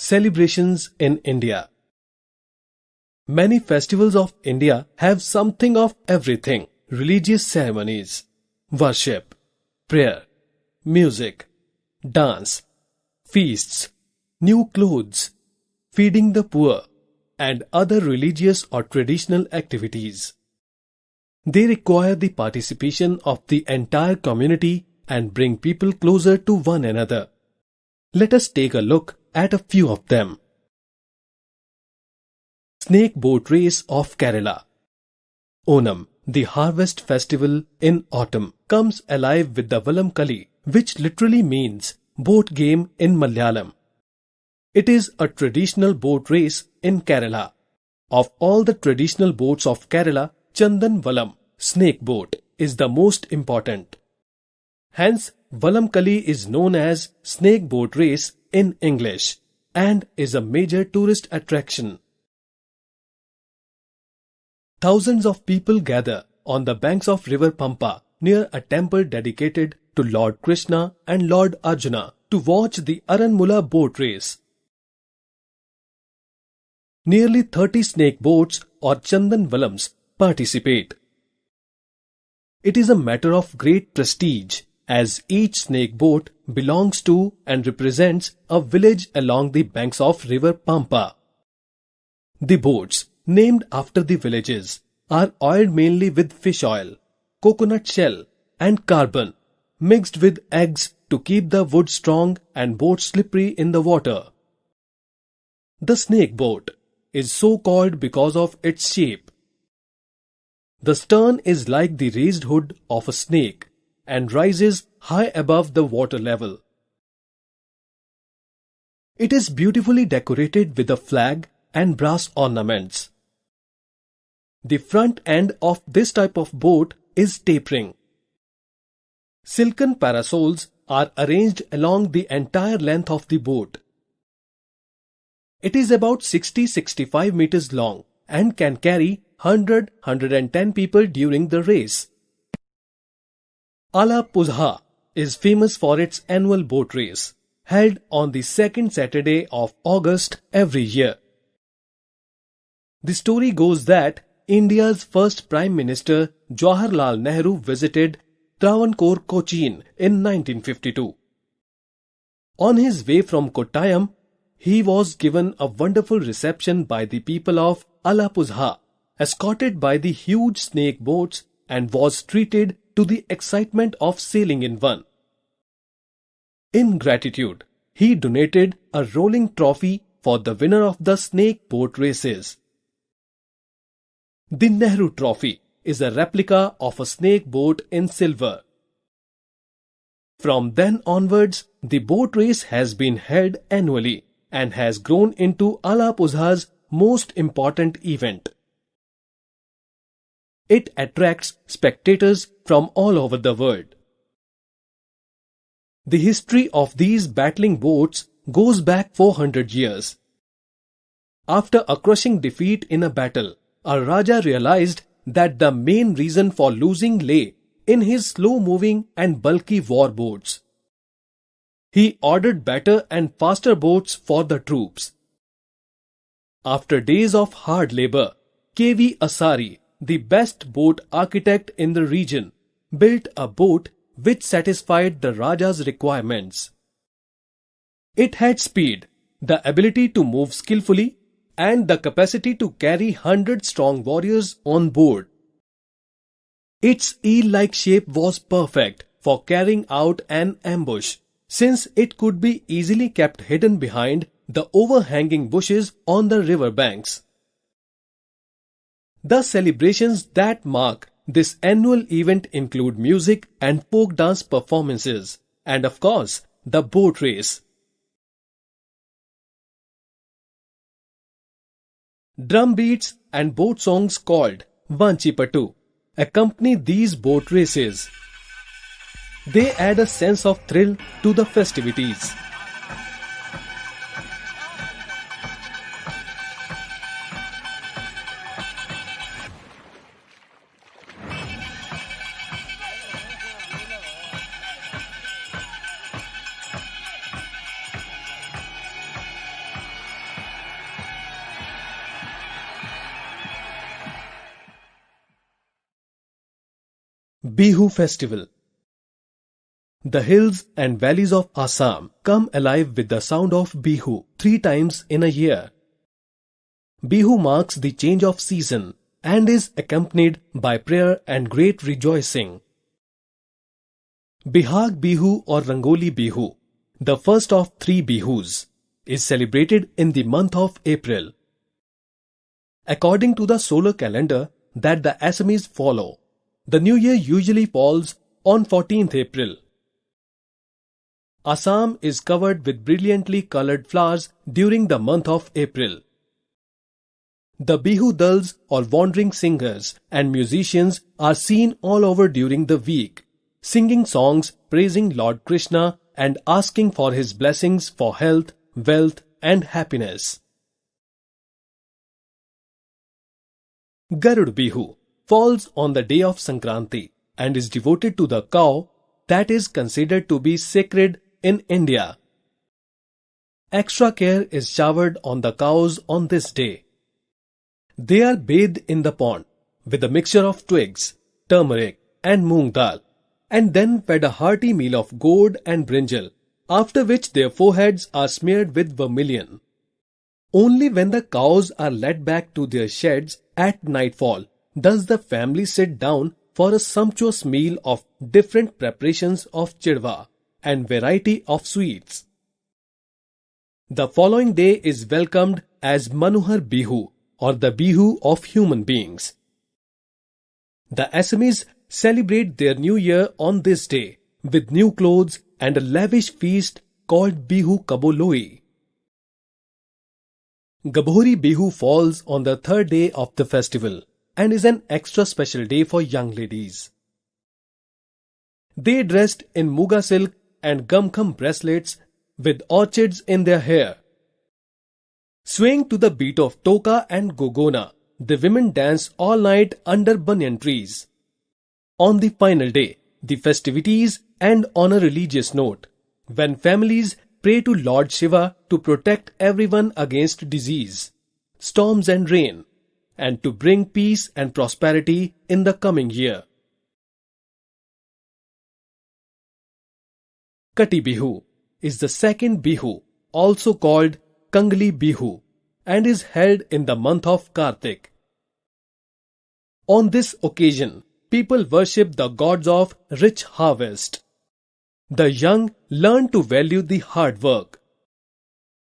Celebrations in India. Many festivals of India have something of everything: religious ceremonies, worship, prayer, music, dance, feasts, new clothes, feeding the poor, and other religious or traditional activities. They require the participation of the entire community and bring people closer to one another. Let us take a look at a few of them. Snake Boat Race of Kerala. Onam, the harvest festival in autumn, comes alive with the Vallam Kali, which literally means boat game in Malayalam. It is a traditional boat race in Kerala. Of all the traditional boats of Kerala, Chandan Vallam, snake boat, is the most important. Hence, Vallam Kali is known as Snake Boat Race in English and is a major tourist attraction. Thousands of people gather on the banks of river Pampa near a temple dedicated to Lord Krishna and Lord Arjuna to watch the Aranmula boat race. Nearly 30 snake boats or Chandan Vallams participate. It is a matter of great prestige as each snake boat belongs to and represents a village along the banks of river Pampa. The boats, named after the villages, are oiled mainly with fish oil, coconut shell and carbon, mixed with eggs to keep the wood strong and boat slippery in the water. The snake boat is so called because of its shape. The stern is like the raised hood of a snake and rises high above the water level. It is beautifully decorated with a flag and brass ornaments. The front end of this type of boat is tapering. Silken parasols are arranged along the entire length of the boat. It is about 60-65 meters long and can carry 100-110 people during the race. Alapuzha is famous for its annual boat race, held on the second Saturday of August every year. The story goes that India's first Prime Minister Jawaharlal Nehru visited Travancore, Cochin in 1952. On his way from Kottayam, he was given a wonderful reception by the people of Alapuzha, escorted by the huge snake boats, and was treated to the excitement of sailing in one. In gratitude, he donated a rolling trophy for the winner of the snake boat races. The Nehru Trophy is a replica of a snake boat in silver. From then onwards, the boat race has been held annually and has grown into Alapuzha's most important event. It attracts spectators from all over the world. The history of these battling boats goes back 400 years. After a crushing defeat in a battle, a Raja realized that the main reason for losing lay in his slow-moving and bulky war boats. He ordered better and faster boats for the troops. After days of hard labor, K.V. Asari, the best boat architect in the region, built a boat which satisfied the Raja's requirements. It had speed, the ability to move skillfully, and the capacity to carry 100 strong warriors on board. Its eel-like shape was perfect for carrying out an ambush, since it could be easily kept hidden behind the overhanging bushes on the river banks. The celebrations that mark this annual event include music and folk dance performances, and of course, the boat race. Drum beats and boat songs called Vanchipattu accompany these boat races. They add a sense of thrill to the festivities. Bihu Festival. The hills and valleys of Assam come alive with the sound of Bihu 3 times in a year. Bihu marks the change of season and is accompanied by prayer and great rejoicing. Bihag Bihu or Rangoli Bihu, the first of 3 Bihus, is celebrated in the month of April. According to the solar calendar that the Assamese follow, the new year usually falls on 14th April. Assam is covered with brilliantly colored flowers during the month of April. The Bihu Dals or wandering singers and musicians are seen all over during the week, singing songs praising Lord Krishna and asking for his blessings for health, wealth and happiness. Garud Bihu falls on the day of Sankranti and is devoted to the cow that is considered to be sacred in India. Extra care is showered on the cows on this day. They are bathed in the pond with a mixture of twigs, turmeric and moong dal, and then fed a hearty meal of gourd and brinjal, after which their foreheads are smeared with vermilion. Only when the cows are led back to their sheds at nightfall does the family sit down for a sumptuous meal of different preparations of chirwa and variety of sweets. The following day is welcomed as Manohar Bihu or the Bihu of human beings. The Assamese celebrate their new year on this day with new clothes and a lavish feast called Bihu Kaboloi. Gabhori Bihu falls on the 3rd day of the festival and is an extra special day for young ladies. They dressed in muga silk and gumkham bracelets with orchids in their hair. Swaying to the beat of toka and gogona, the women dance all night under banyan trees. On the final day, the festivities end on a religious note, when families pray to Lord Shiva to protect everyone against disease, storms and rain, and to bring peace and prosperity in the coming year. Kati Bihu is the 2nd Bihu, also called Kangli Bihu, and is held in the month of Kartik. On this occasion, people worship the gods of rich harvest. The young learn to value the hard work.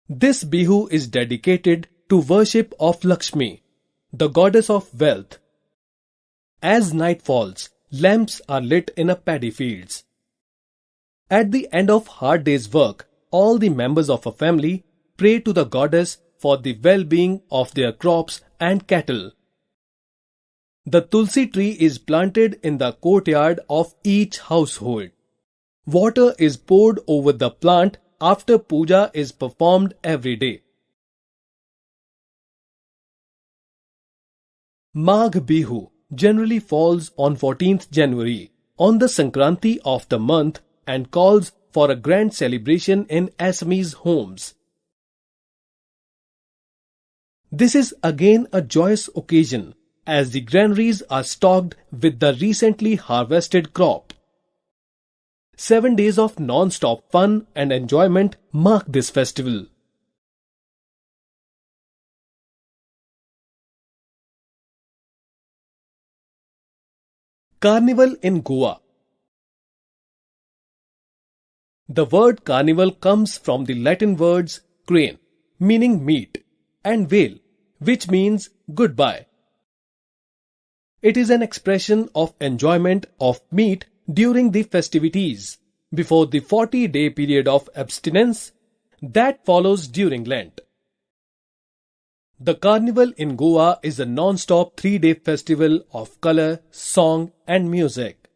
This Bihu is dedicated to worship of Lakshmi, the goddess of wealth. As night falls, lamps are lit in a paddy fields. At the end of hard day's work, all the members of a family pray to the goddess for the well-being of their crops and cattle. The Tulsi tree is planted in the courtyard of each household. Water is poured over the plant after puja is performed every day. Magh Bihu generally falls on 14th January, on the Sankranti of the month, and calls for a grand celebration in Assamese homes. This is again a joyous occasion, as the granaries are stocked with the recently harvested crop. 7 days of non-stop fun and enjoyment mark this festival. Carnival in Goa. The word carnival comes from the Latin words crane, meaning meat, and vale, which means goodbye. It is an expression of enjoyment of meat during the festivities, before the 40-day period of abstinence that follows during Lent. The carnival in Goa is a non-stop 3-day festival of color, song and music.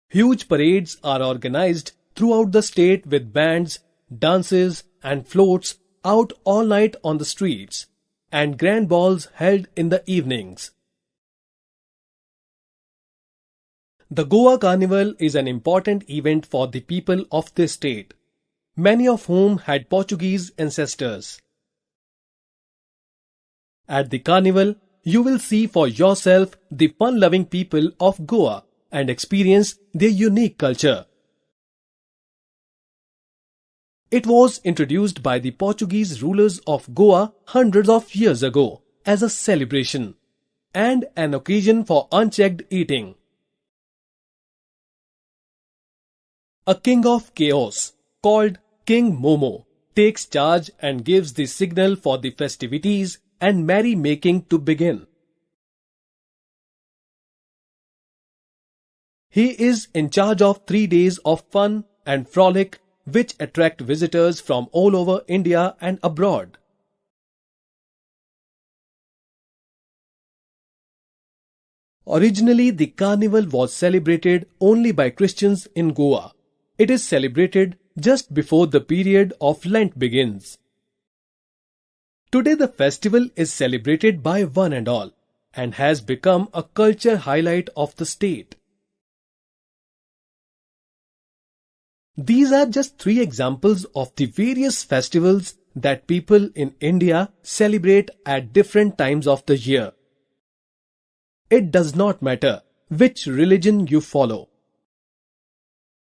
Huge parades are organized throughout the state with bands, dances and floats out all night on the streets, and grand balls held in the evenings. The Goa Carnival is an important event for the people of this state, many of whom had Portuguese ancestors. At the carnival, you will see for yourself the fun-loving people of Goa and experience their unique culture. It was introduced by the Portuguese rulers of Goa hundreds of years ago as a celebration and an occasion for unchecked eating. A king of chaos, called King Momo, takes charge and gives the signal for the festivities and merry-making to begin. He is in charge of 3 days of fun and frolic which attract visitors from all over India and abroad. Originally, the carnival was celebrated only by Christians in Goa. It is celebrated just before the period of Lent begins. Today the festival is celebrated by one and all and has become a culture highlight of the state. These are just 3 examples of the various festivals that people in India celebrate at different times of the year. It does not matter which religion you follow.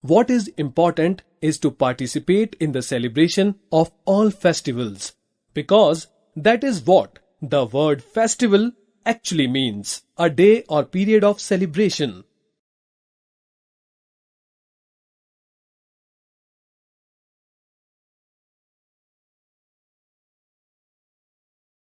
What is important is to participate in the celebration of all festivals, because that is what the word festival actually means, a day or period of celebration.